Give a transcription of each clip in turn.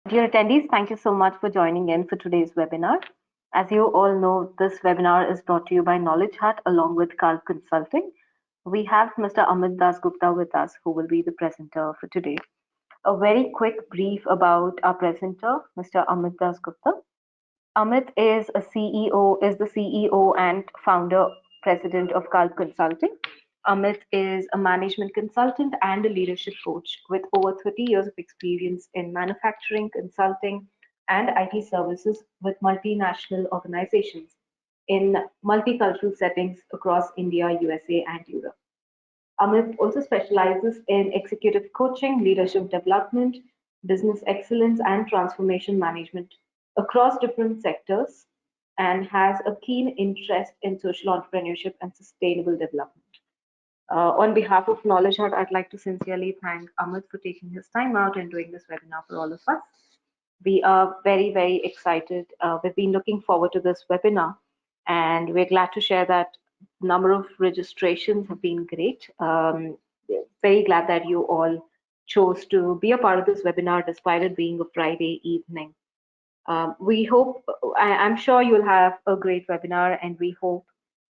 Dear attendees, thank you so much for joining in for today's webinar. As you all know, this webinar is brought to you by KnowledgeHut along with Carl Consulting. We have Mr. Amit Dasgupta with us, who will be the presenter for today. A very quick brief about our presenter, Mr. Amit Dasgupta. Amit is the CEO and founder president of Carl Consulting. Amit is a management consultant and a leadership coach with over 30 years of experience in manufacturing, consulting, and IT services with multinational organizations in multicultural settings across India, USA, and Europe. Amit also specializes in executive coaching, leadership development, business excellence, and transformation management across different sectors and has a keen interest in social entrepreneurship and sustainable development. On behalf of Knowledge Hut, I'd like to sincerely thank Amit for taking his time out and doing this webinar for all of us. We are very, very excited. We've been looking forward to this webinar, and we're glad to share that number of registrations have been great. Very glad that you all chose to be a part of this webinar despite it being a Friday evening. We hope, I'm sure you'll have a great webinar, and we hope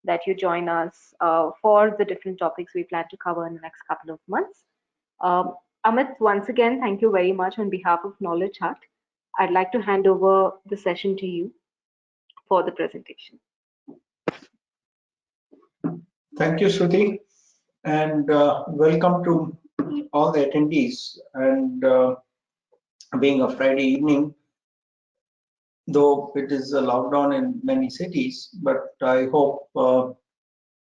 that you join us for the different topics we plan to cover in the next couple of months. Amit, once again, thank you very much on behalf of Knowledge Hut. I'd like to hand over the session to you for the presentation. Thank you, Shruti, and welcome to all the attendees. And being a Friday evening, though it is a lockdown in many cities, but I hope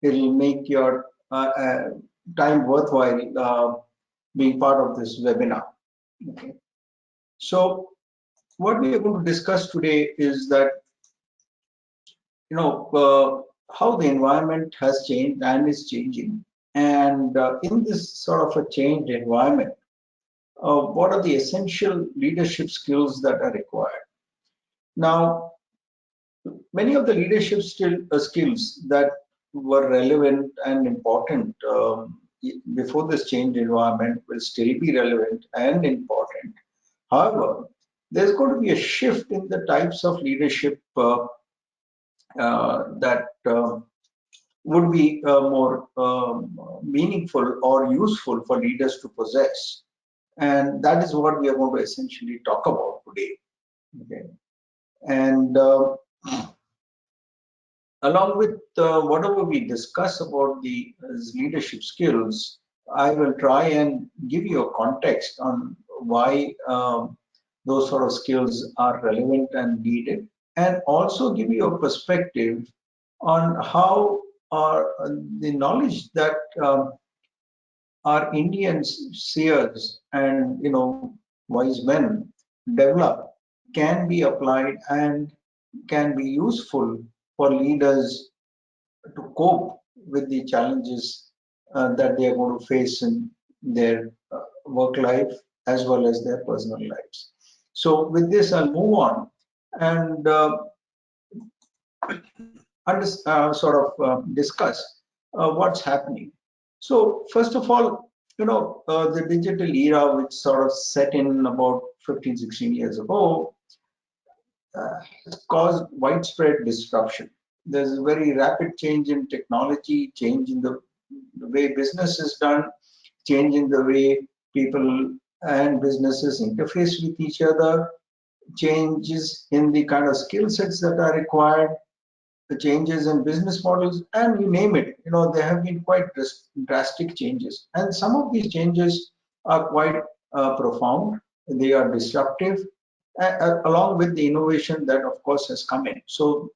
it'll make your time worthwhile being part of this webinar. Okay. So, what we are going to discuss today is that how the environment has changed and is changing, and in this sort of a changed environment, what are the essential leadership skills that are required? Now, many of the leadership skills that were relevant and important before this changed environment will still be relevant and important. However, there's going to be a shift in the types of leadership that would be more meaningful or useful for leaders to possess. And that is what we are going to essentially talk about today. Okay. And along with whatever we discuss about the leadership skills, I will try and give you a context on why those sort of skills are relevant and needed, and also give you a perspective on how the knowledge that our Indian seers and wise men develop can be applied and can be useful for leaders to cope with the challenges that they are going to face in their work life as well as their personal lives. So with this, I'll move on and discuss what's happening. So first of all, the digital era, which sort of set in about 15, 16 years ago, has caused widespread disruption. There's a very rapid change in technology, change in the way business is done, change in the way people and businesses interface with each other, changes in the kind of skill sets that are required, the changes in business models, and you name it. There have been quite drastic changes, and some of these changes are quite profound. They are disruptive, along with the innovation that, of course, has come in. So,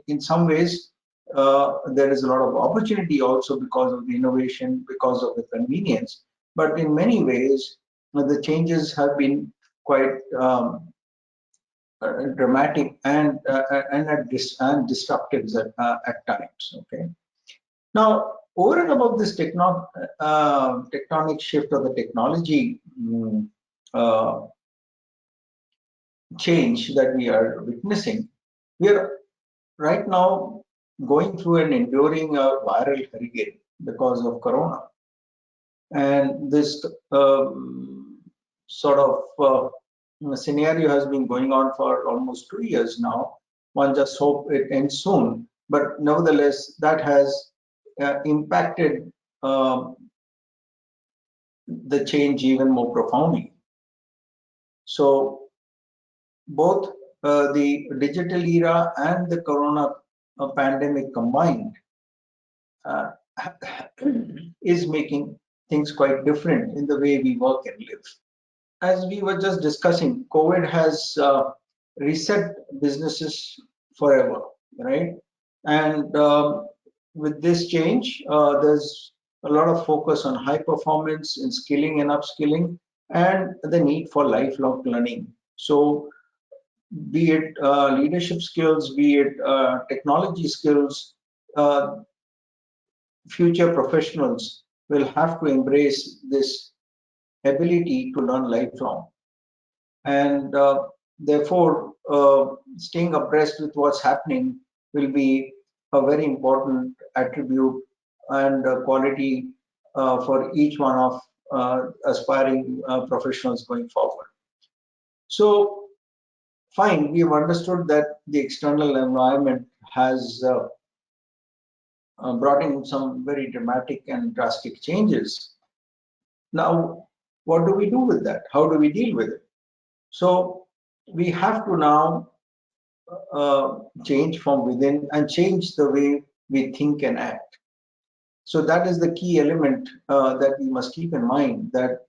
in some ways, there is a lot of opportunity also because of the innovation, because of the convenience. But in many ways, the changes have been quite dramatic and disruptive at times. Okay. Now, over and above this tectonic shift of the technology change that we are witnessing, we are right now going through and enduring a viral hurricane because of Corona, and this sort of scenario has been going on for almost 2 years now. One just hope it ends soon. But nevertheless, that has impacted the change even more profoundly. So both the digital era and the corona pandemic combined uh, is making things quite different in the way we work and live. As we were just discussing, COVID has reset businesses forever, right? And with this change, there's a lot of focus on high performance in skilling and upskilling, and the need for lifelong learning. So, be it leadership skills, be it technology skills, uh, future professionals will have to embrace this ability to learn lifelong. And therefore, staying abreast with what's happening will be a very important attribute and quality for each one of aspiring professionals going forward. So, fine, we've understood that the external environment has brought in some very dramatic and drastic changes. Now, what do we do with that? How do we deal with it? So, we have to now change from within and change the way we think and act. So that is the key element that we must keep in mind, that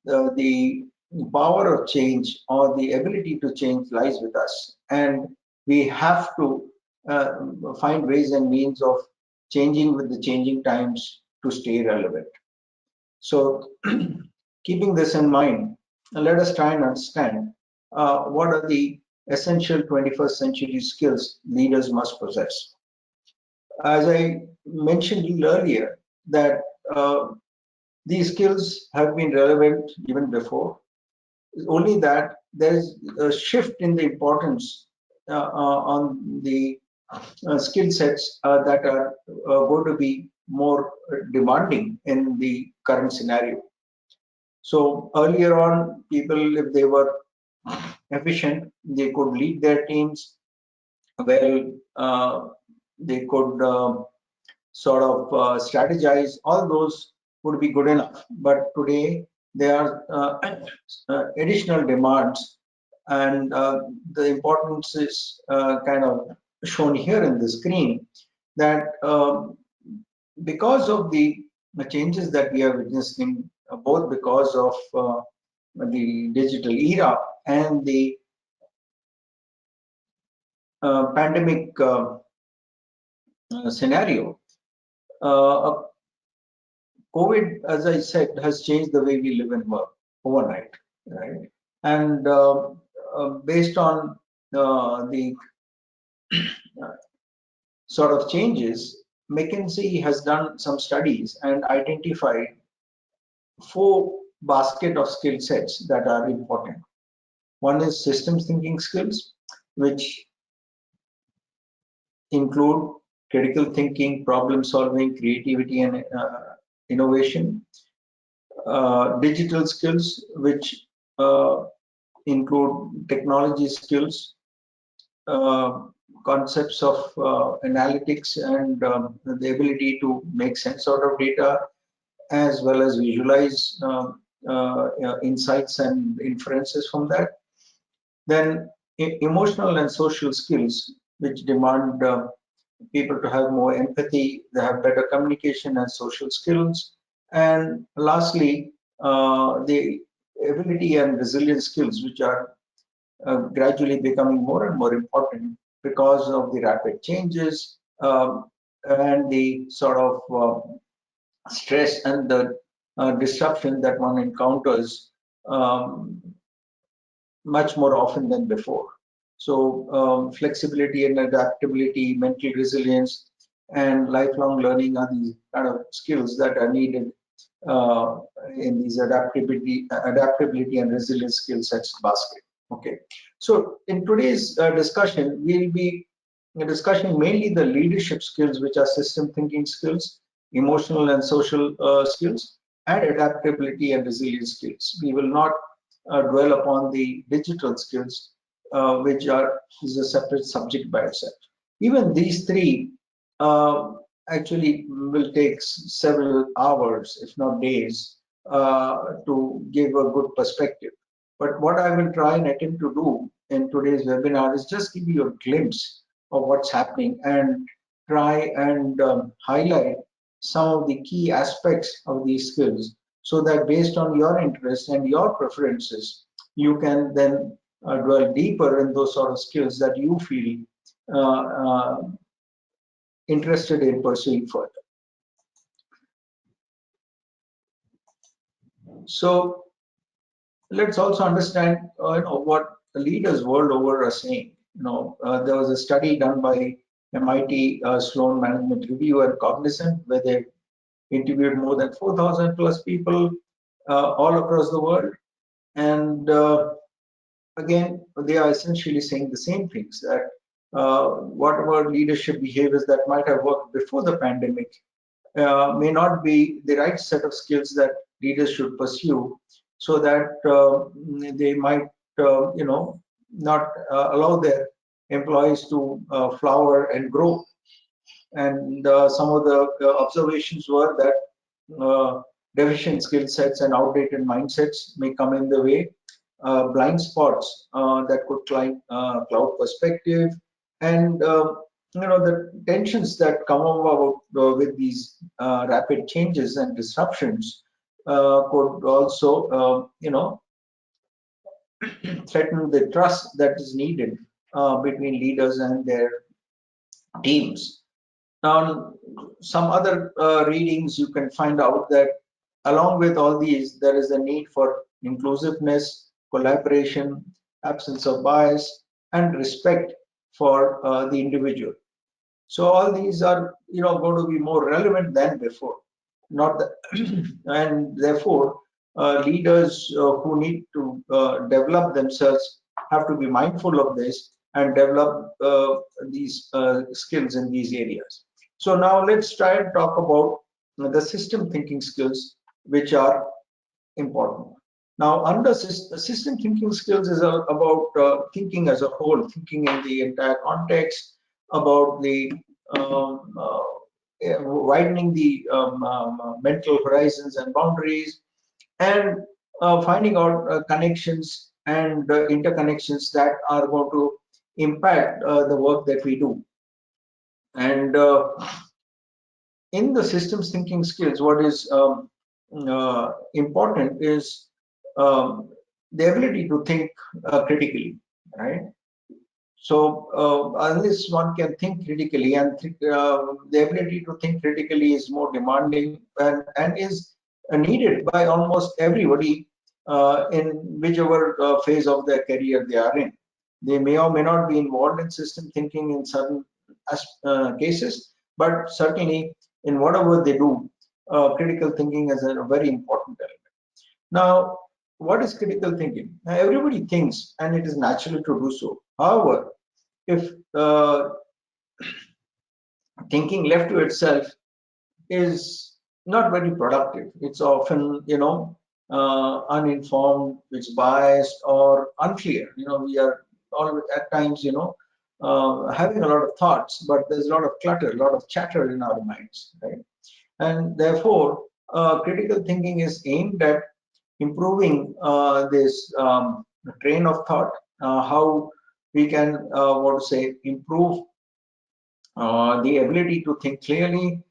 the power of change or the ability to change lies with us. And we have to find ways and means of changing with the changing times to stay relevant. So keeping this in mind, let us try and understand what are the essential 21st century skills leaders must possess. As I mentioned earlier, that these skills have been relevant even before, only that there's a shift in the importance on the skill sets that are going to be more demanding in the current scenario. So earlier on, people, if they were efficient, they could lead their teams well, they could sort of strategize, all those would be good enough. But today, there are additional demands, and the importance is kind of shown here in the screen, that because of the changes that we are witnessing, both because of the digital era and the pandemic scenario, COVID, as I said, has changed the way we live and work overnight, right? And based on the sort of changes, McKinsey has done some studies and identified four basket of skill sets that are important. One is systems thinking skills, which include critical thinking, problem solving, creativity, and innovation. Digital skills, which include technology skills, uh, concepts of analytics, and the ability to make sense out of data, as well as visualize insights and inferences from that. Then emotional and social skills, which demand people to have more empathy, they have better communication and social skills. And lastly, the ability and resilience skills, which are gradually becoming more and more important because of the rapid changes and the sort of stress and the disruption that one encounters um, much more often than before. So, flexibility and adaptability, mental resilience, and lifelong learning are the kind of skills that are needed uh, in these adaptability and resilience skill sets basket. Okay. So, in today's discussion, we'll be discussing mainly the leadership skills, which are system thinking skills, emotional and social skills, and adaptability and resilience skills. We will not dwell upon the digital skills, which is a separate subject by itself. Even these three uh, actually will take several hours, if not days, to give a good perspective. But what I will try and attempt to do in today's webinar is just give you a glimpse of what's happening and try and highlight some of the key aspects of these skills so that based on your interests and your preferences, you can then dwell deeper in those sort of skills that you feel uh, uh, interested in pursuing further. So let's also understand what the leaders world over are saying. There was a study done by MIT Sloan Management Review and Cognizant where they interviewed more than 4,000 plus people all across the world. And again, they are essentially saying the same things that whatever leadership behaviors that might have worked before the pandemic may not be the right set of skills that leaders should pursue, so that they might, not allow their employees to flower and grow. And some of the observations were that deficient skill sets and outdated mindsets may come in the way, blind spots that could cloud perspective, and the tensions that come about with these rapid changes and disruptions could also threaten the trust that is needed between leaders and their teams. Now, some other readings you can find out that along with all these, there is a need for inclusiveness, collaboration, absence of bias, and respect for the individual. So all these are, going to be more relevant than before. Not the, and therefore, leaders who need to develop themselves have to be mindful of this and develop these skills in these areas. So now let's try and talk about the system thinking skills, which are important. Now, under system thinking skills is about thinking as a whole, thinking in the entire context, about the widening the mental horizons and boundaries, and finding out connections and interconnections that are going to impact the work that we do. And in the systems thinking skills, what is important is the ability to think critically, right? So unless one can think critically, and the ability to think critically is more demanding and is needed by almost everybody in whichever phase of their career they are in. They may or may not be involved in system thinking in certain cases, but certainly in whatever they do, critical thinking is a very important element. Now, what is critical thinking? Now, everybody thinks, and it is natural to do so. However, if thinking left to itself is not very productive, it's often, uninformed, it's biased or unclear. We are all at times, having a lot of thoughts, but there's a lot of clutter, a lot of chatter in our minds, right? And therefore, critical thinking is aimed at improving this train of thought, how we can, what to say, improve the ability to think clearly,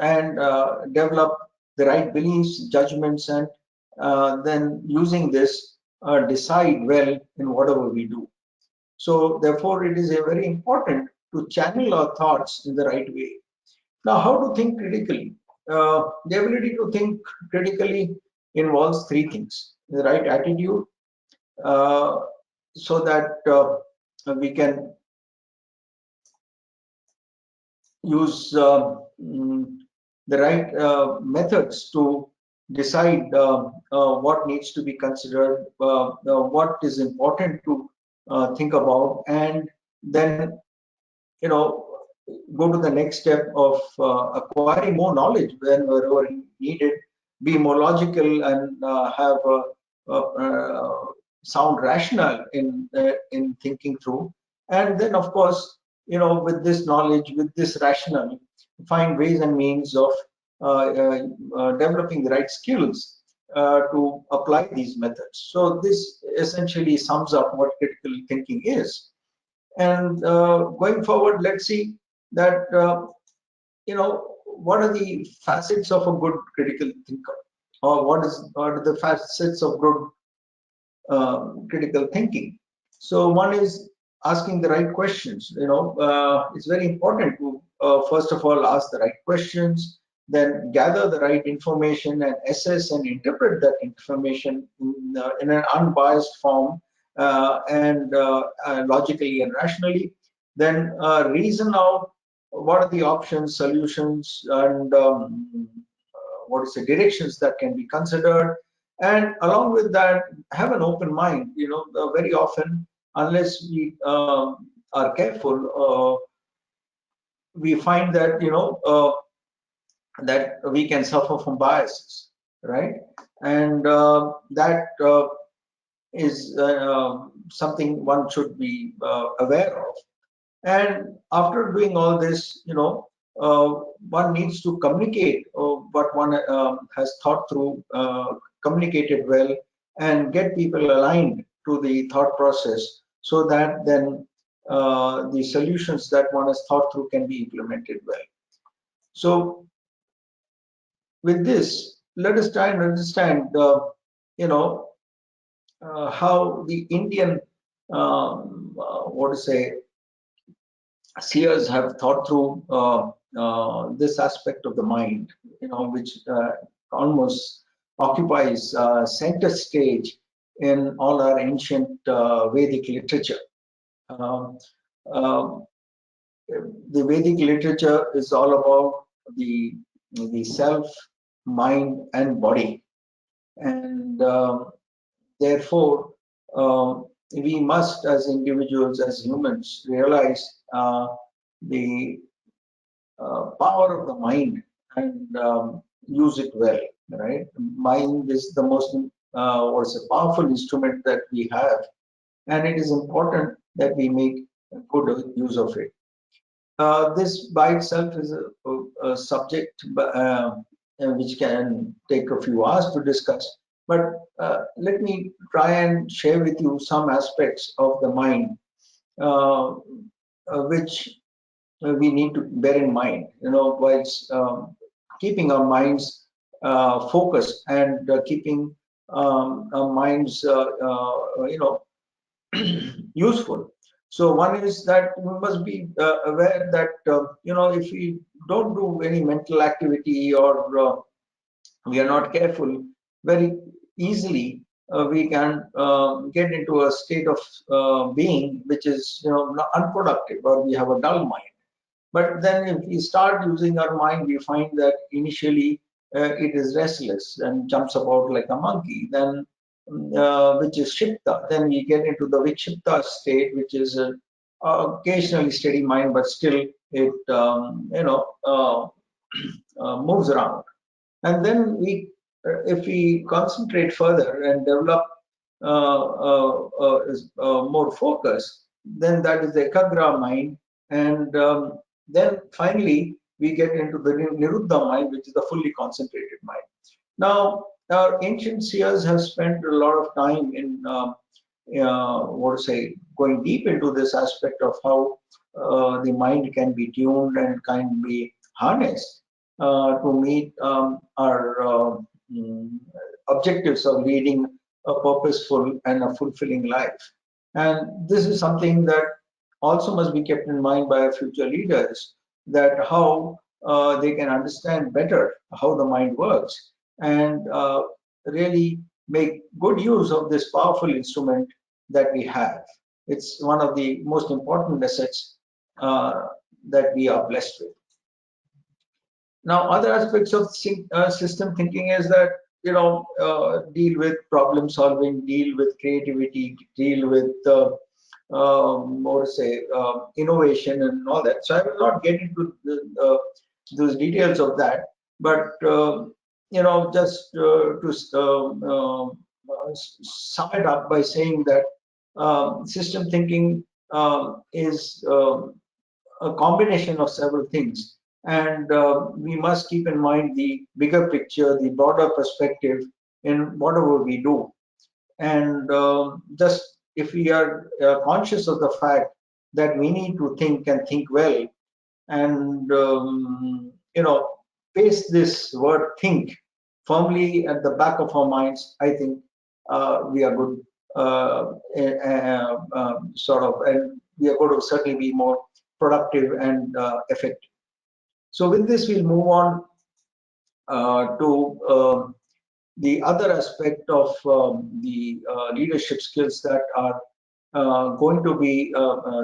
and develop the right beliefs, judgments, and then using this, decide well in whatever we do. So therefore, it is a very important to channel our thoughts in the right way. Now, how to think critically? The ability to think critically involves three things: the right attitude, uh, so that we can use the right methods to decide what needs to be considered, what is important to think about, and then, go to the next step of acquiring more knowledge wherever needed, be more logical and have a sound rational in thinking through. And then, of course, with this knowledge, with this rational, find ways and means of developing the right skills to apply these methods. So this essentially sums up what critical thinking is. And going forward, let's see that what are the facets of a good critical thinker, or what are the facets of good critical thinking. So one is asking the right questions. It's very important to first of all ask the right questions, then gather the right information and assess and interpret that information in an unbiased form and logically and rationally. Then reason out what are the options, solutions, and what is the directions that can be considered. And along with that, have an open mind. Very often, unless we are careful, we find that that we can suffer from biases, right? And that is something one should be aware of. And after doing all this, one needs to communicate what one has thought through, communicated well, and get people aligned to the thought process, so that then the solutions that one has thought through can be implemented well. So with this, let us try and understand, how the Indian, what to say, seers have thought through this aspect of the mind, which almost occupies center stage in all our ancient Vedic literature. Um, um, the Vedic literature is all about the self, mind, and body, and therefore we must, as individuals, as humans, realize the power of the mind and use it well. Right? Mind is the most what's a powerful instrument that we have, and it is important that we make good use of it. This by itself is a subject which can take a few hours to discuss. But let me try and share with you some aspects of the mind which we need to bear in mind, whilst keeping our minds focused and keeping our minds, useful. So one is that we must be aware that if we don't do any mental activity, or we are not careful, very easily we can get into a state of being which is unproductive, or we have a dull mind. But then if we start using our mind, we find that initially it is restless and jumps about like a monkey. Then which is Shipta. Then we get into the Vikshipta state, which is occasionally steady mind, but still it moves around. And then if we concentrate further and develop more focus, then that is the Ekagra mind. And then finally, we get into the Niruddha mind, which is the fully concentrated mind. Now, our ancient seers have spent a lot of time in, what to say, going deep into this aspect of how the mind can be tuned and can be harnessed to meet our objectives of leading a purposeful and a fulfilling life. And this is something that also must be kept in mind by our future leaders, that how they can understand better how the mind works, and really make good use of this powerful instrument that we have. It's one of the most important assets that we are blessed with. Now, other aspects of system thinking is that deal with problem solving, deal with creativity, deal with more to say innovation and all that. So I will not get into those details of that, but just to sum it up by saying that system thinking is a combination of several things, and we must keep in mind the bigger picture, the broader perspective in whatever we do. And just if we are conscious of the fact that we need to think and think well, and paste this word think firmly at the back of our minds, I think we are good, sort of, and we are going to certainly be more productive and effective. So with this, we'll move on to the other aspect of the leadership skills that are going to be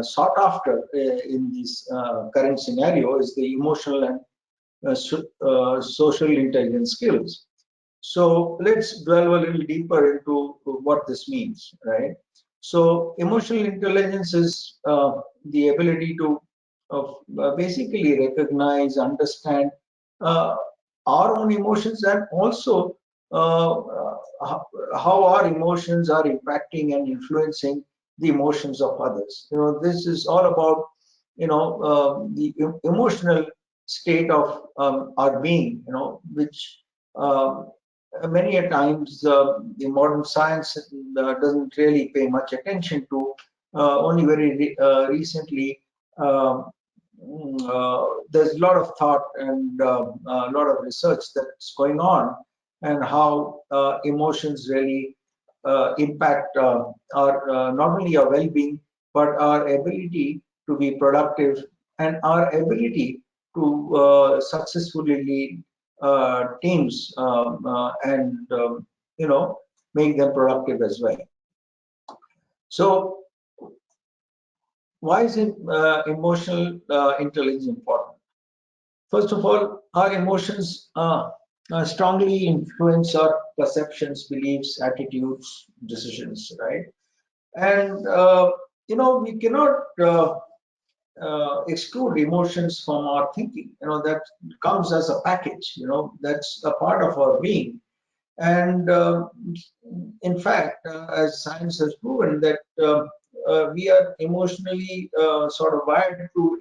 sought after in this current scenario is the emotional and social intelligence skills. So let's delve a little deeper into what this means, right? So emotional intelligence is the ability to basically recognize, understand uh, our own emotions, and also how our emotions are impacting and influencing the emotions of others. This is all about the emotional state of our being, which many a times the modern science doesn't really pay much attention to. Only very recently, there's a lot of thought and a lot of research that's going on, and how emotions really impact our not only our well-being, but our ability to be productive, and our ability to successfully lead teams, and make them productive as well. So why is it emotional intelligence important? First of all, our emotions strongly influence our perceptions, beliefs, attitudes, decisions, right? And we cannot exclude emotions from our thinking. That comes as a package. That's a part of our being. And in fact, as science has proven that we are emotionally sort of wired to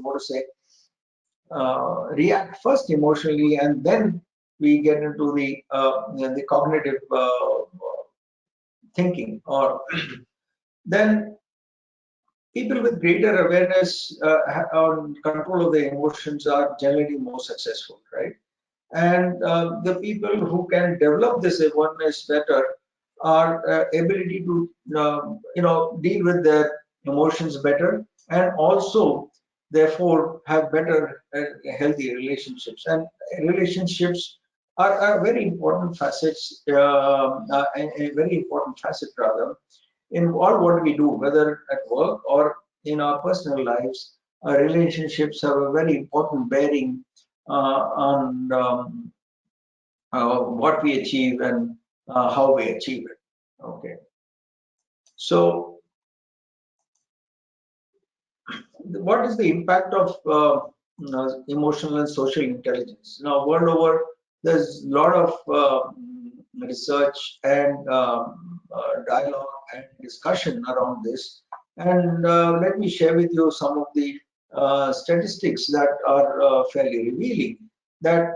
what to say react first emotionally, and then we get into the cognitive thinking. Or then people with greater awareness on control of their emotions are generally more successful, right? And the people who can develop this awareness better are ability to deal with their emotions better, and also therefore have better healthy relationships. And relationships are very important facets, a very important facet rather, in all what we do, whether at work or in our personal lives. Relationships have a very important bearing on what we achieve and how we achieve it. Okay. So, what is the impact of emotional and social intelligence? Now, world over, there's a lot of research and dialogue and discussion around this. And let me share with you some of the statistics that are fairly revealing. That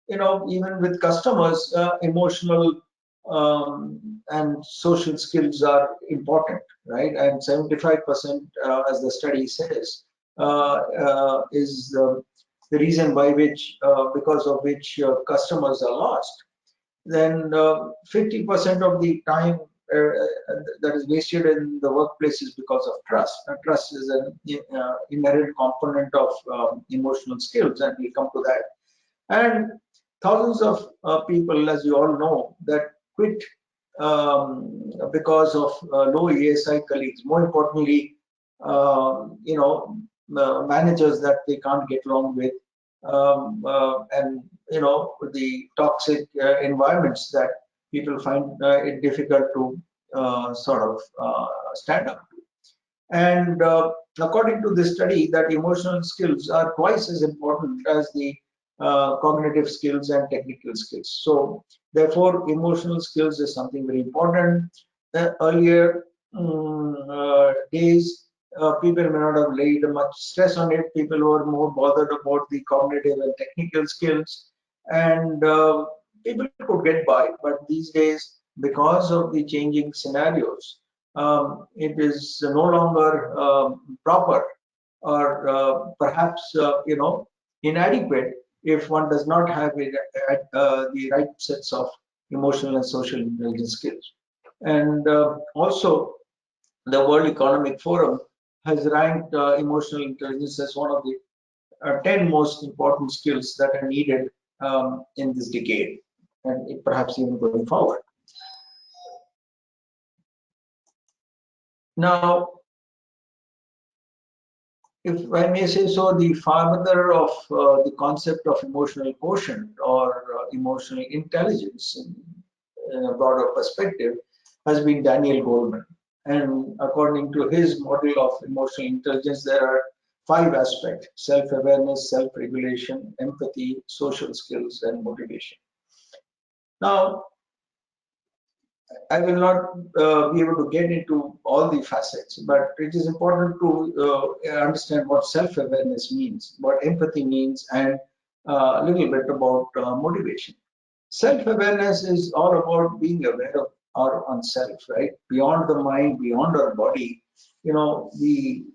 even with customers, emotional and social skills are important, right? And 75%, as the study says, is the reason by which, because of which customers are lost. Then 50% of the time that is wasted in the workplace is because of trust. Trust is an inherent component of emotional skills, and we'll come to that. And thousands of people, as you all know, that quit because of low ESI colleagues. More importantly, managers that they can't get along with, and the toxic environments that people find it difficult to sort of stand up to. And according to this study, that emotional skills are twice as important as the cognitive skills and technical skills. So therefore, emotional skills is something very important. Earlier days, people may not have laid much stress on it. People were more bothered about the cognitive and technical skills, and people could get by. But these days, because of the changing scenarios, it is no longer proper, or perhaps inadequate if one does not have the right sets of emotional and social intelligence skills. And also, the World Economic Forum has ranked emotional intelligence as one of the 10 most important skills that are needed in this decade, and perhaps even going forward. Now, if I may say so, the father of the concept of emotional quotient, or emotional intelligence in a broader perspective, has been Daniel Goleman. And according to his model of emotional intelligence, there are 5 aspects: self-awareness, self-regulation, empathy, social skills, and motivation. Now, I will not be able to get into all the facets, but it is important to understand what self-awareness means, what empathy means, and a little bit about motivation. Self-awareness is all about being aware of our own self, right? Beyond the mind, beyond our body, we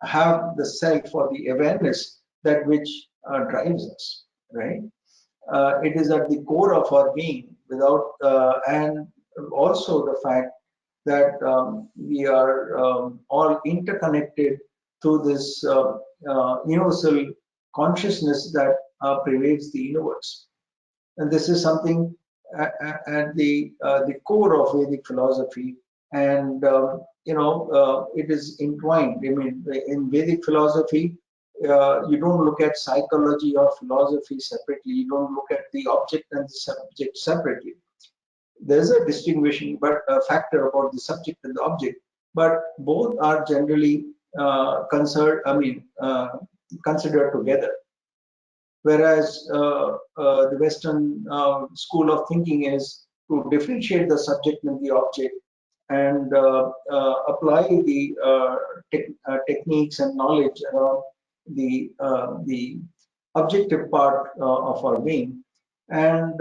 have the self, or the awareness, that which drives us, right? It is at the core of our being, and also the fact that we are all interconnected through this universal consciousness that pervades the universe. And this is something at the core of Vedic philosophy, and it is entwined. I mean, in Vedic philosophy, you don't look at psychology or philosophy separately. You don't look at the object and the subject separately. There's a distinguishing factor about the subject and the object, but both are generally considered together. Whereas the Western school of thinking is to differentiate the subject and the object, and apply the techniques and knowledge around the objective part of our being, and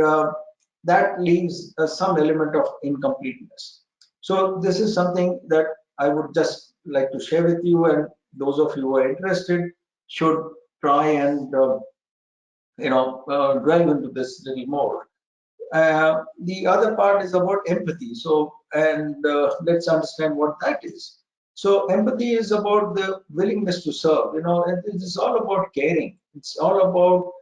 that leaves some element of incompleteness. So this is something that I would just like to share with you, and those of you who are interested should try and delve into this a little more. The other part is about empathy. So, and let's understand what that is. So, empathy is about the willingness to serve. It is all about caring. It's all about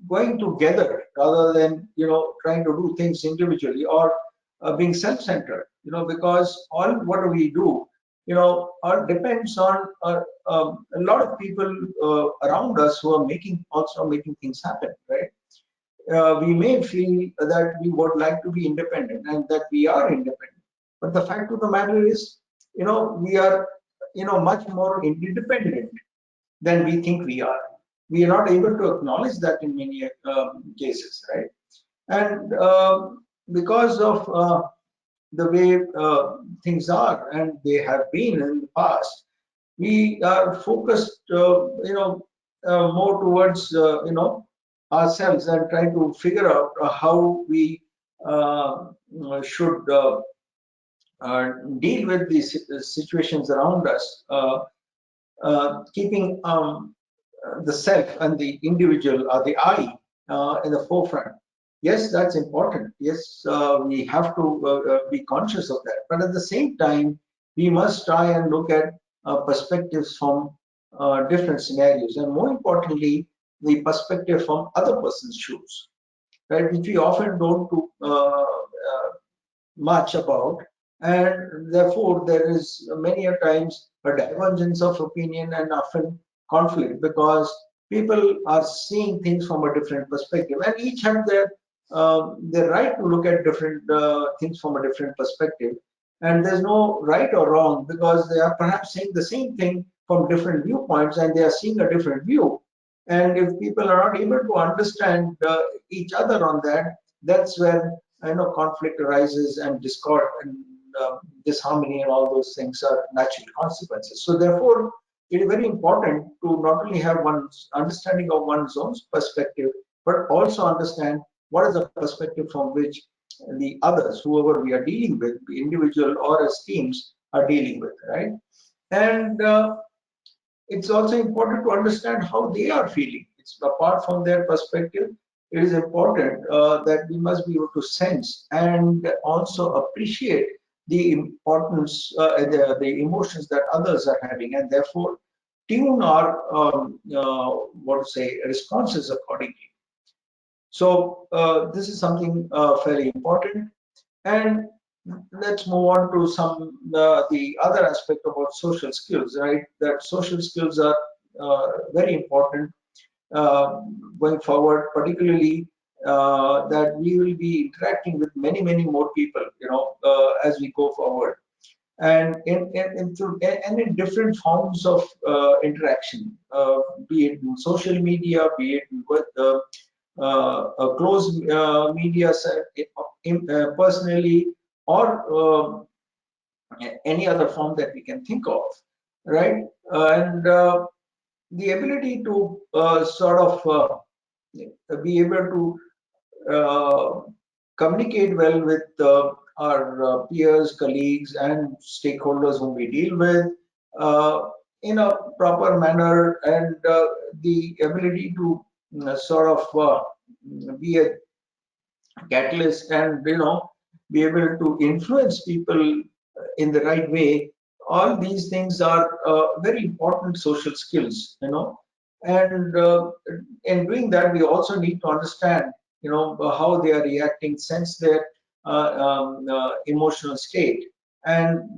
going together rather than trying to do things individually, or being self-centered. Because all what we do, all depends on a lot of people around us who are also making things happen, right? We may feel that we would like to be independent and that we are independent, but the fact of the matter is, we are, much more interdependent than we think we are. We are not able to acknowledge that in many cases, right? And because of the way things are, and they have been in the past, we are focused, more towards, ourselves, and trying to figure out how we should deal with these situations around us, keeping the self and the individual, or the I, in the forefront. Yes, that's important. Yes, we have to be conscious of that. But at the same time, we must try and look at perspectives from different scenarios, and more importantly, the perspective from other person's shoes, right? Which we often don't do much about, and therefore there is many a times a divergence of opinion, and often conflict, because people are seeing things from a different perspective, and each have their right to look at different things from a different perspective. And there's no right or wrong, because they are perhaps saying the same thing from different viewpoints, and they are seeing a different view. And if people are not able to understand each other on that, that's where conflict arises, and discord and disharmony and all those things are natural consequences. So therefore, it is very important to not only have one's understanding of one's own perspective, but also understand what is the perspective from which the others, whoever we are dealing with, the individual or as teams, are dealing with, right? And it's also important to understand how they are feeling. It's apart from their perspective, it is important that we must be able to sense and also appreciate the importance, the emotions that others are having, and therefore tune our what to say responses accordingly. So this is something fairly important. And let's move on to some the other aspect about social skills, right? That social skills are very important going forward, particularly that we will be interacting with many more people, as we go forward, and in different forms of interaction, be it in social media, be it with a close media set, personally, or any other form that we can think of, right? And the ability to sort of be able to communicate well with our peers, colleagues, and stakeholders whom we deal with in a proper manner, and the ability to sort of be a catalyst, and be able to influence people in the right way. All these things are very important social skills, and in doing that we also need to understand how they are reacting, sense their emotional state, and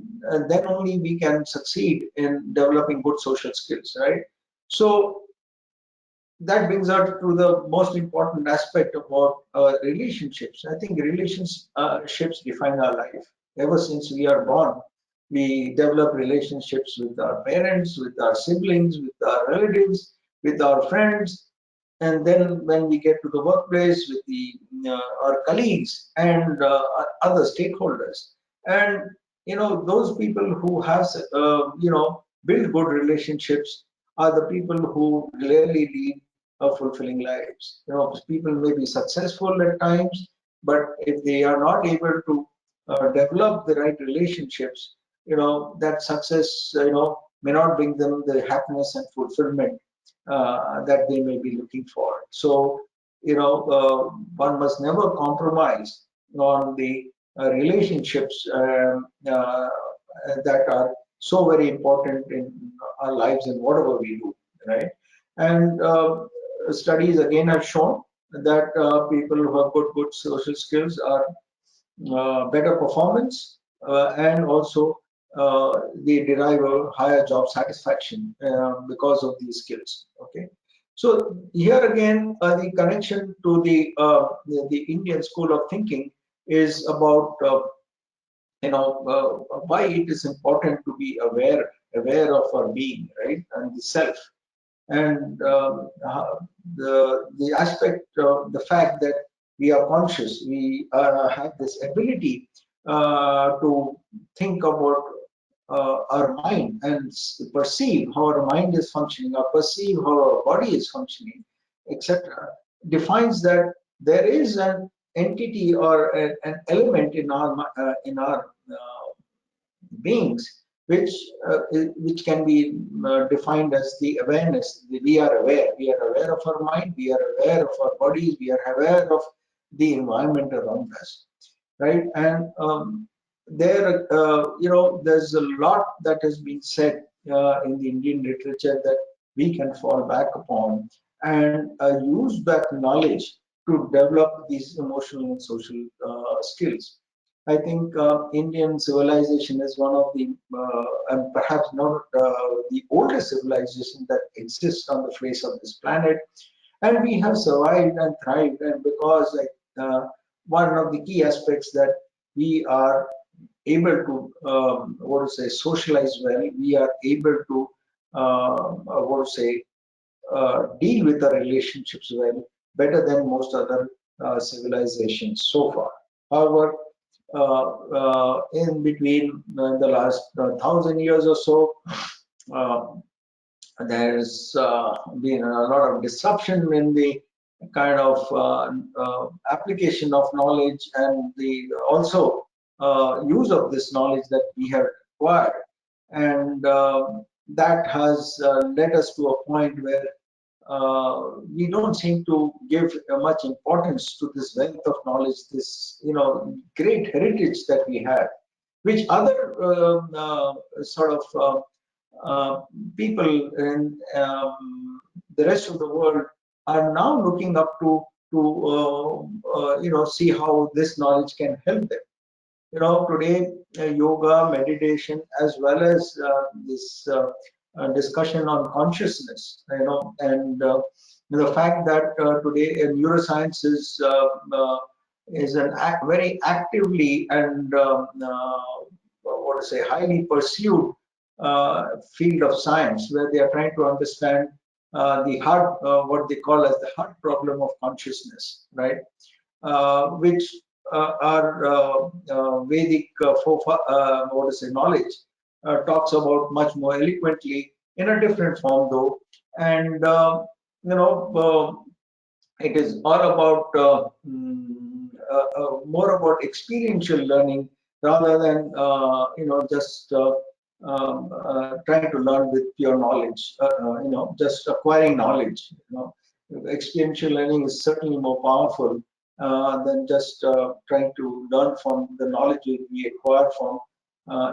then only we can succeed in developing good social skills, right? So that brings us to the most important aspect about relationships. I think relationships define our life. Ever since we are born, we develop relationships with our parents, with our siblings, with our relatives, with our friends, and then when we get to the workplace, with our colleagues and other stakeholders. And those people who have build good relationships are the people who rarely lead fulfilling lives. People may be successful at times, but if they are not able to develop the right relationships, that success, may not bring them the happiness and fulfillment that they may be looking for. So, one must never compromise on the relationships that are so very important in our lives and whatever we do, right? And studies again have shown that people who have good social skills are better performance, and also they derive a higher job satisfaction because of these skills. Okay, so here again, the connection to the Indian school of thinking is about why it is important to be aware of our being, right, and the self, and the aspect, the fact that we are conscious, we have this ability to think about our mind and perceive how our mind is functioning, or perceive how our body is functioning, etc., defines that there is an entity or an element in our beings, which can be defined as the awareness. We are aware. We are aware of our mind. We are aware of our bodies. We are aware of the environment around us, right? And there's a lot that has been said in the Indian literature that we can fall back upon and use that knowledge to develop these emotional and social skills. I think Indian civilization is one of the, and perhaps not the oldest civilization that exists on the face of this planet, and we have survived and thrived. And because, like, one of the key aspects that we are able to, what to say, socialize well, we are able to, what to say, deal with the relationships well, better than most other civilizations so far. However, in between the last 1,000 years or so, uh, there's been a lot of disruption in the kind of application of knowledge and the also use of this knowledge that we have acquired, and that has led us to a point where we don't seem to give much importance to this wealth of knowledge, this great heritage that we have, which other sort of people in the rest of the world are now looking up to see how this knowledge can help them. Today yoga, meditation, as well as this discussion on consciousness, and the fact that today neuroscience is an very actively and what to say, highly pursued field of science, where they are trying to understand the heart, what they call as the heart problem of consciousness, right? Which our Vedic what to say, knowledge talks about much more eloquently in a different form, though, and you know it is all about more about experiential learning rather than just trying to learn with pure knowledge, just acquiring knowledge. Experiential learning is certainly more powerful than just trying to learn from the knowledge we acquire from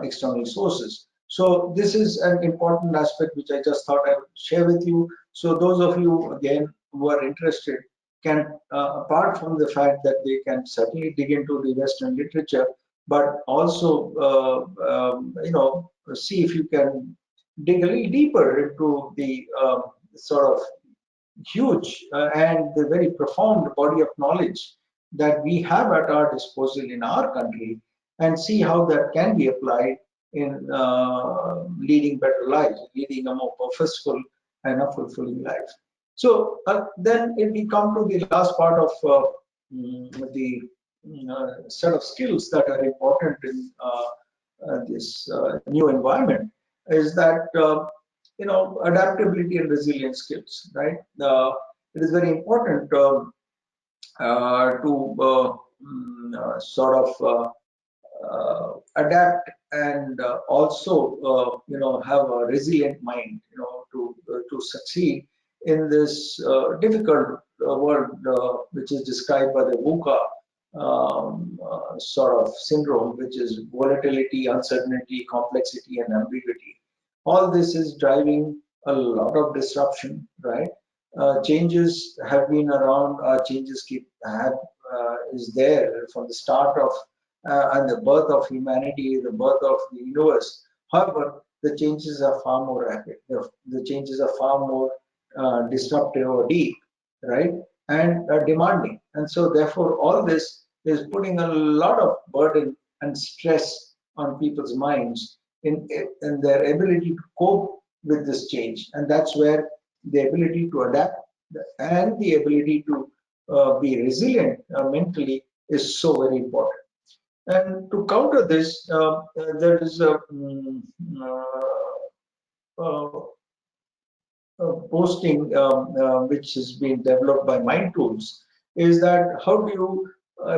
external sources. So this is an important aspect which I just thought I would share with you. So those of you again who are interested can, apart from the fact that they can certainly dig into the Western literature, but also see if you can dig a little deeper into the sort of huge and the very profound body of knowledge that we have at our disposal in our country, and see how that can be applied in leading better lives, leading a more purposeful and a fulfilling life. So then if we come to the last part of the set of skills that are important in this new environment, is that adaptability and resilience skills, right? It is very important to sort of adapt and also have a resilient mind, to succeed in this difficult world which is described by the VUCA sort of syndrome, which is volatility, uncertainty, complexity, and ambiguity. All this is driving a lot of disruption, right? Changes have been around. Changes keep have is there from the start of and the birth of humanity, the birth of the universe. However, the changes are far more rapid. The changes are far more disruptive or deep, right? And demanding. And so, therefore, all this is putting a lot of burden and stress on people's minds in their ability to cope with this change. And that's where the ability to adapt and the ability to be resilient mentally is so very important. And to counter this, there is a uh, posting which has been developed by Mind Tools, is that how do you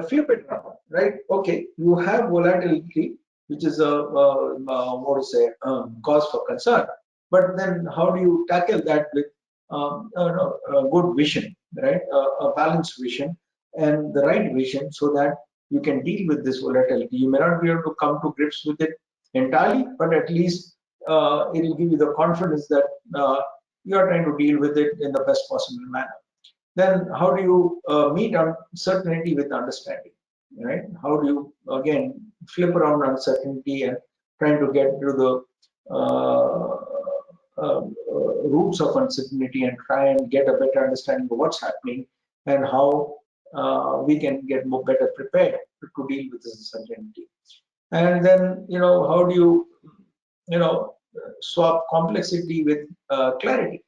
flip it around, right? Okay, you have volatility, which is a what to say, cause for concern, but then how do you tackle that with a good vision, right? A balanced vision and the right vision, so that you can deal with this volatility. You may not be able to come to grips with it entirely, but at least it will give you the confidence that you are trying to deal with it in the best possible manner. Then how do you meet uncertainty with understanding, right? How do you again flip around uncertainty and trying to get to the roots of uncertainty and try and get a better understanding of what's happening and how we can get more better prepared to deal with this uncertainty. And then how do you swap complexity with clarity,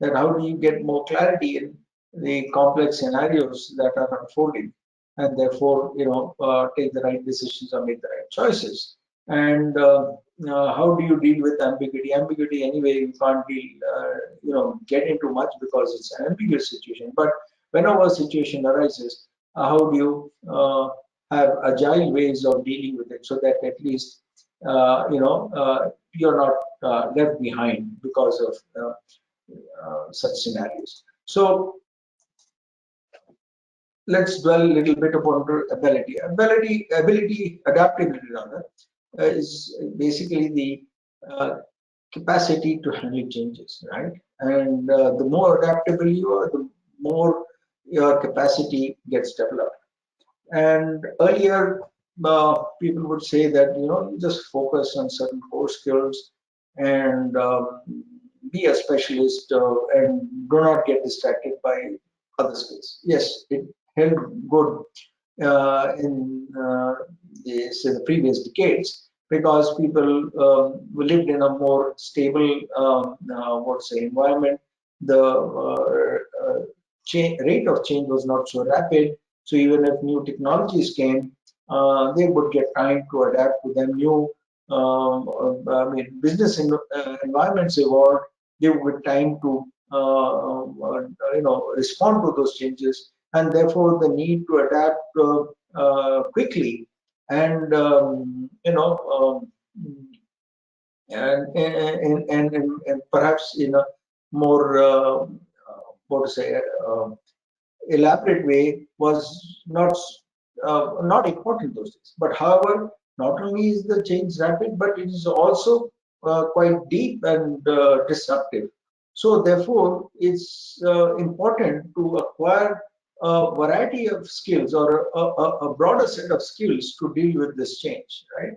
that how do you get more clarity in the complex scenarios that are unfolding, and therefore take the right decisions or make the right choices. And how do you deal with ambiguity? Ambiguity anyway you can't deal get into much because it's an ambiguous situation. But whenever a situation arises, how do you have agile ways of dealing with it so that at least you're not left behind because of such scenarios. So let's dwell a little bit upon ability. Adaptability rather, is basically the capacity to handle changes, right? And the more adaptable you are, the more your capacity gets developed. And earlier, people would say that you just focus on certain core skills and be a specialist and do not get distracted by other skills. Yes, it held good in the previous decades because people lived in a more stable, environment. The rate of change was not so rapid. So even if new technologies came, they would get time to adapt to them. New, business environments evolved. They would get time to respond to those changes, and therefore the need to adapt quickly and and perhaps in a more what to say elaborate way was not important those days. But however, not only is the change rapid, but it is also quite deep and disruptive. So therefore, it's important to acquire a variety of skills or a broader set of skills to deal with this change, right?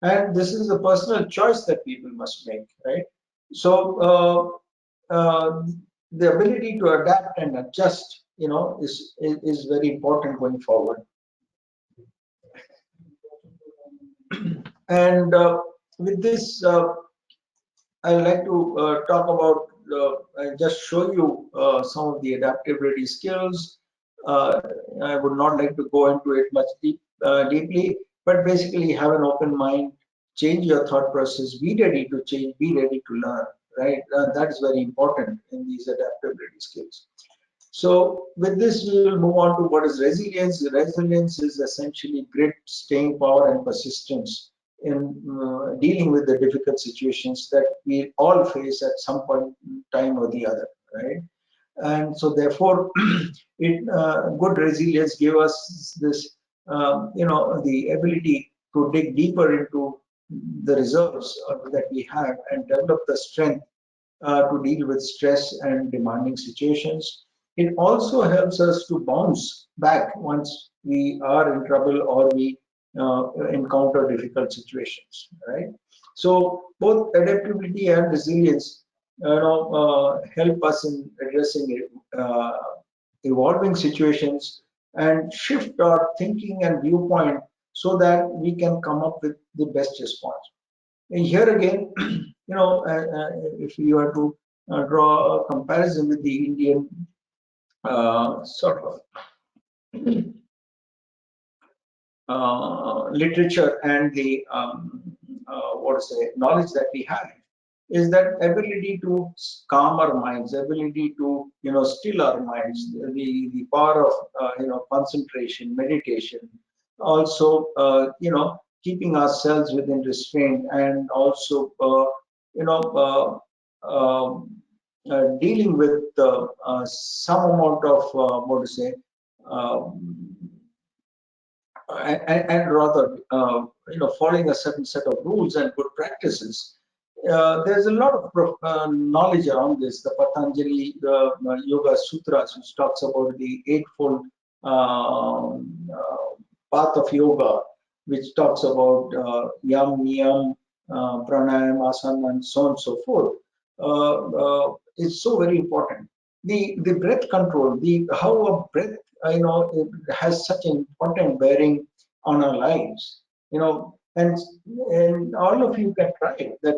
And this is a personal choice that people must make, right? So the ability to adapt and adjust, is very important going forward. And with this, I'd like to talk about just show you some of the adaptability skills. Uh, I would not like to go into it much deeply, but basically have an open mind, change your thought process, be ready to change, be ready to learn, right? That is very important in these adaptability skills. So with this, we will move on to what is resilience. Resilience is essentially grit, staying power, and persistence in dealing with the difficult situations that we all face at some point in time or the other, right? And so therefore, good resilience give us this, the ability to dig deeper into the reserves that we have and develop the strength to deal with stress and demanding situations. It also helps us to bounce back once we are in trouble or we encounter difficult situations, right? So both adaptability and resilience, help us in addressing uh, evolving situations and shift our thinking and viewpoint so that we can come up with the best response. And here again, if you were to draw a comparison with the Indian sort of literature and the what to say knowledge that we have, is that ability to calm our minds, ability to still our minds, the power of concentration, meditation, also keeping ourselves within restraint, and also you know dealing with some amount of what to say and rather following a certain set of rules and good practices. There's a lot of knowledge around this. The Patanjali Yoga Sutras, which talks about the eightfold path of yoga, which talks about yam, niyam, pranayam, asana, and so on and so forth, is so very important. The breath control, the how a breath, it has such an important bearing on our lives. and all of you can try it. That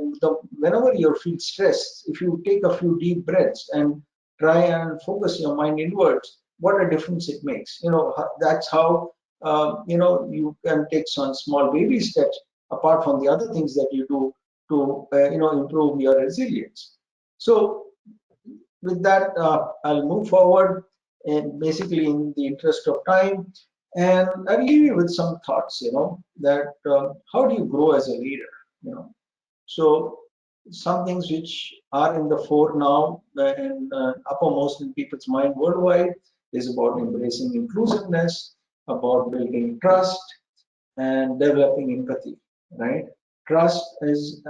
whenever you feel stressed, if you take a few deep breaths and try and focus your mind inwards, what a difference it makes. That's how you can take some small baby steps apart from the other things that you do to improve your resilience. So with that, I'll move forward, and basically in the interest of time, and I'll leave you with some thoughts. That how do you grow as a leader? So some things which are in the fore now and uppermost in people's mind worldwide is about embracing inclusiveness, about building trust, and developing empathy, right? Trust has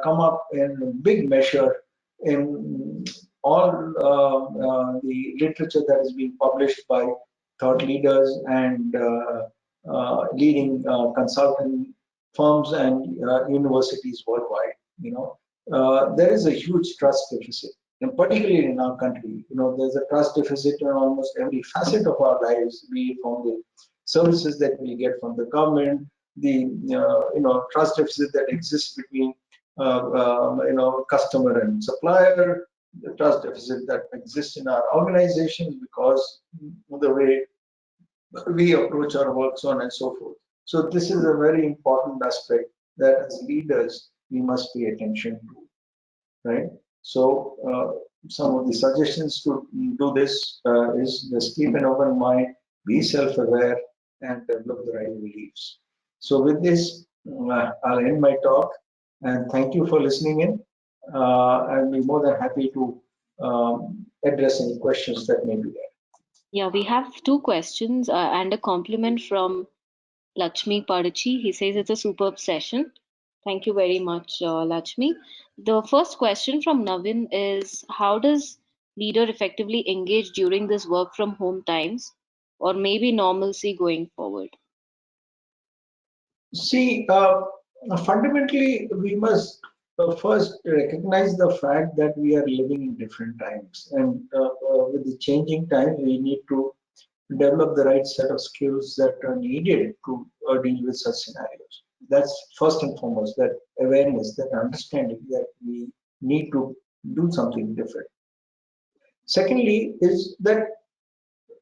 come up in big measure in all the literature that is being published by thought leaders and leading consulting firms and universities worldwide. There is a huge trust deficit, and particularly in our country. There's a trust deficit in almost every facet of our lives, be it from the services that we get from the government, the trust deficit that exists between customer and supplier, the trust deficit that exists in our organizations because of the way we approach our work, so on and so forth. So this is a very important aspect that as leaders we must pay attention to, right? So some of the suggestions to do this is just keep an open mind, be self-aware, and develop the right beliefs. So with this, I'll end my talk, and thank you for listening in. I'll be more than happy to address any questions that may be there. Yeah, we have two questions and a compliment from Lakshmi Padachi. He says it's a superb session. Thank you very much, Lakshmi. The first question from Navin is, how does leader effectively engage during this work from home times or maybe normalcy going forward? See, fundamentally, we must first recognize the fact that we are living in different times, and with the changing time, we need to develop the right set of skills that are needed to deal with such scenarios. That's first and foremost, that awareness, that understanding that we need to do something different. Secondly, is that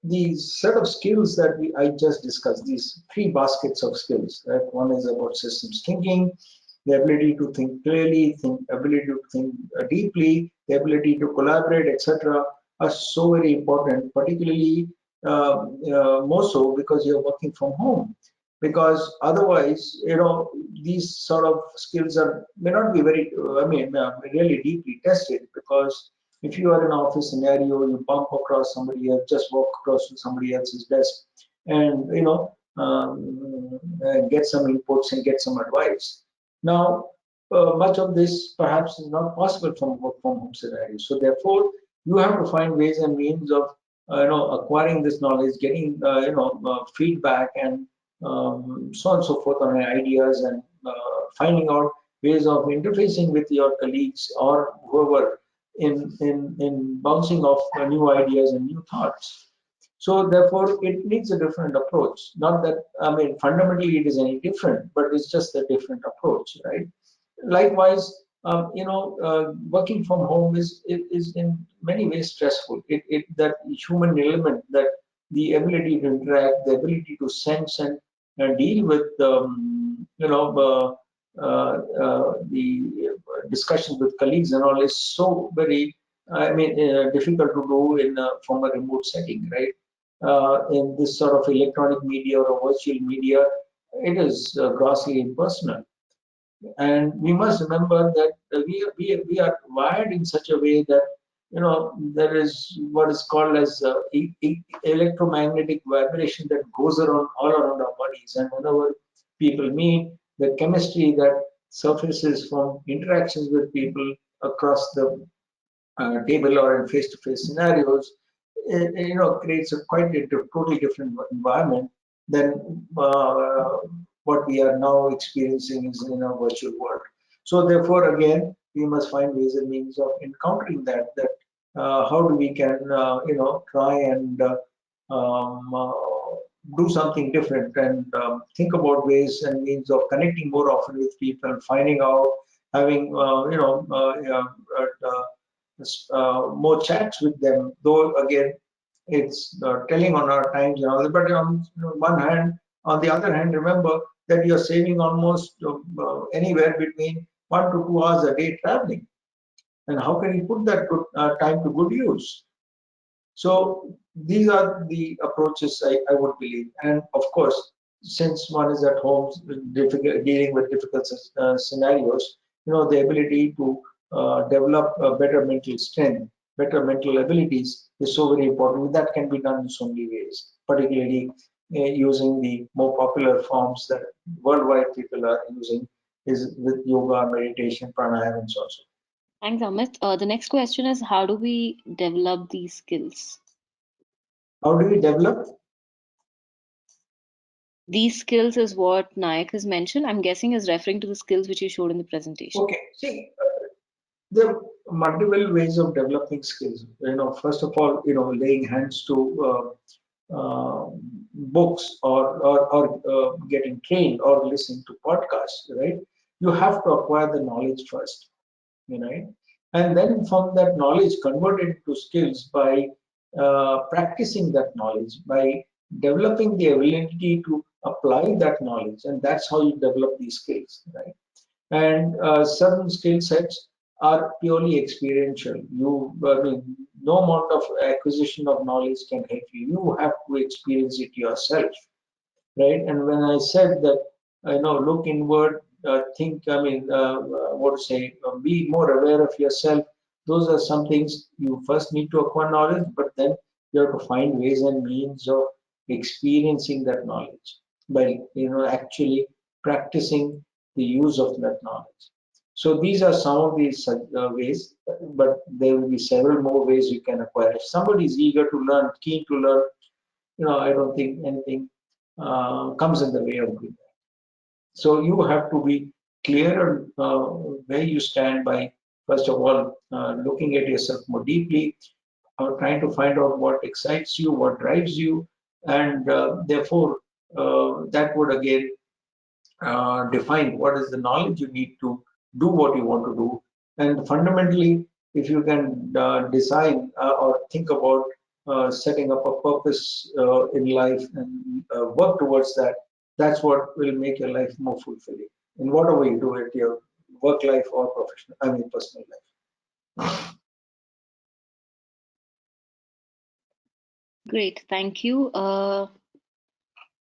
the set of skills that I just discussed, these three baskets of skills, right? One is about systems thinking, the ability to think clearly, ability to think deeply, the ability to collaborate, etc., are so very important, particularly more so because you're working from home. Because otherwise, these sort of skills may not be very, really deeply tested. Because if you are in an office scenario, you bump across somebody else, just walk across to somebody else's desk, and get some inputs and get some advice. Now, much of this perhaps is not possible from work from home scenarios. So therefore, you have to find ways and means of acquiring this knowledge, getting feedback, and so on and so forth on ideas, and finding out ways of interfacing with your colleagues or whoever in bouncing off new ideas and new thoughts. So therefore, it needs a different approach. Not that, fundamentally it is any different, but it's just a different approach, right? Likewise, working from home is in many ways stressful. That human element, that the ability to interact, the ability to sense and deal with, the discussions with colleagues and all is so very, difficult to do from a remote setting, right? In this sort of electronic media or virtual media, it is grossly impersonal. And we must remember that we are wired in such a way that there is what is called as electromagnetic vibration that goes around all around our bodies. And whenever people meet, the chemistry that surfaces from interactions with people across the table or in face-to-face scenarios, creates a quite a totally different environment than what we are now experiencing is in a virtual world. So therefore, again, we must find ways and means of encountering that. How do we can try and do something different and think about ways and means of connecting more often with people, finding out, having more chats with them. Though again, it's telling on our times and all that. But on one hand, on the other hand, remember that you're saving almost anywhere between 1 to 2 hours a day traveling. And how can you put that time to good use? So these are the approaches I would believe. And of course, since one is at home dealing with difficult scenarios, the ability to develop a better mental strength, better mental abilities is so very important. That can be done in so many ways, particularly using the more popular forms that worldwide people are using is with yoga, meditation, pranayama, and so on. Thanks, Amit. The next question is, how do we develop these skills? How do we develop? These skills is what Nayak has mentioned. I'm guessing is referring to the skills which you showed in the presentation. Okay, see, there are multiple ways of developing skills. First of all, laying hands to books or getting trained or listening to podcasts, right? You have to acquire the knowledge first, right? And then from that knowledge, convert it into skills by practicing that knowledge, by developing the ability to apply that knowledge, and that's how you develop these skills, right? And certain skill sets are purely experiential. I mean, no amount of acquisition of knowledge can help you. You have to experience it yourself, right? And when I said that, look inward, think, what to say, be more aware of yourself. Those are some things you first need to acquire knowledge, but then you have to find ways and means of experiencing that knowledge by, actually practicing the use of that knowledge. So these are some of these ways, but there will be several more ways you can acquire. If somebody is eager to learn, keen to learn, I don't think anything comes in the way of doing that. So you have to be clear on where you stand by, first of all, looking at yourself more deeply, trying to find out what excites you, what drives you, and therefore that would again define what is the knowledge you need to do what you want to do. And fundamentally, if you can design or think about setting up a purpose in life and work towards that, that's what will make your life more fulfilling in whatever you do at your work life or professional, personal life. Great, thank you.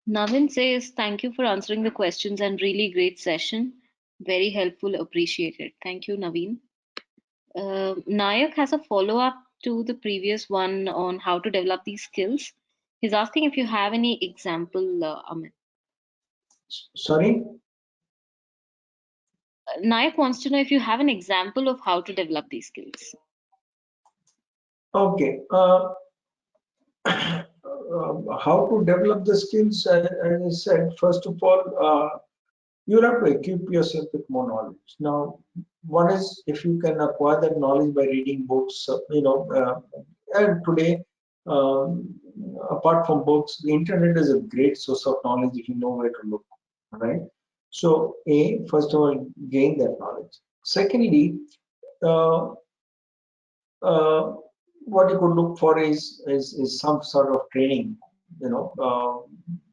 Navin says, thank you for answering the questions and really great session. Very helpful, appreciated. Thank you, Naveen. Nayak has a follow up to the previous one on how to develop these skills. He's asking if you have any example, Amit. Sorry? Nayak wants to know if you have an example of how to develop these skills. Okay. How to develop the skills, as I said, first of all, you'll have to equip yourself with more knowledge. Now, one is if you can acquire that knowledge by reading books, and today, um, apart from books, the internet is a great source of knowledge if you know where to look, right? So, first of all, gain that knowledge. Secondly, uh, uh, what you could look for is some sort of training,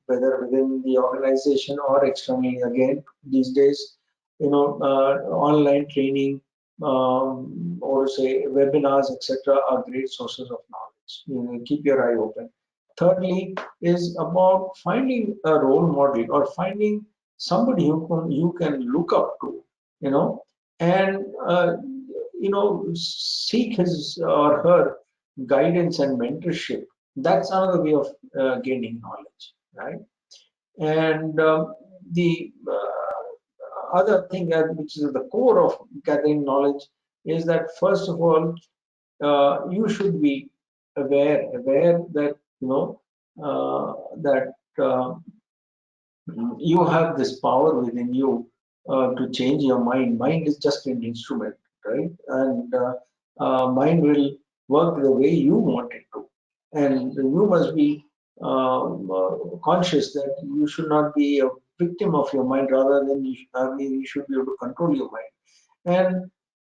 whether within the organization or externally. Again, these days, online training, or say webinars, etc., are great sources of knowledge. Keep your eye open. Thirdly, is about finding a role model or finding somebody you can look up to, and seek his or her guidance and mentorship. That's another way of gaining knowledge, right? And the other thing which is at the core of gathering knowledge is that first of all, you should be aware that that you have this power within you to change your mind. Mind is just an instrument, right? And mind will work the way you want it to. And you must be conscious that you should not be a victim of your mind, rather than you should be able to control your mind. And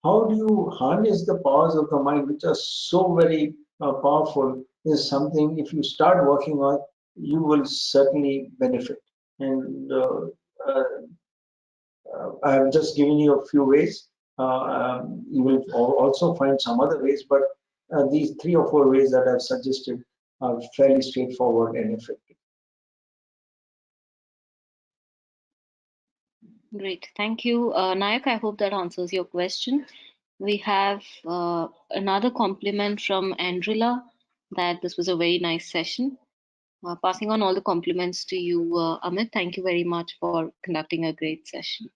how do you harness the powers of the mind, which are so very powerful, is something, if you start working on, you will certainly benefit. And uh, I have just given you a few ways. You will also find some other ways, but these 3 or 4 ways that I've suggested are fairly straightforward and effective. Great. Thank you, Nayak. I hope that answers your question. We have another compliment from Andrilla that this was a very nice session. Passing on all the compliments to you, Amit. Thank you very much for conducting a great session.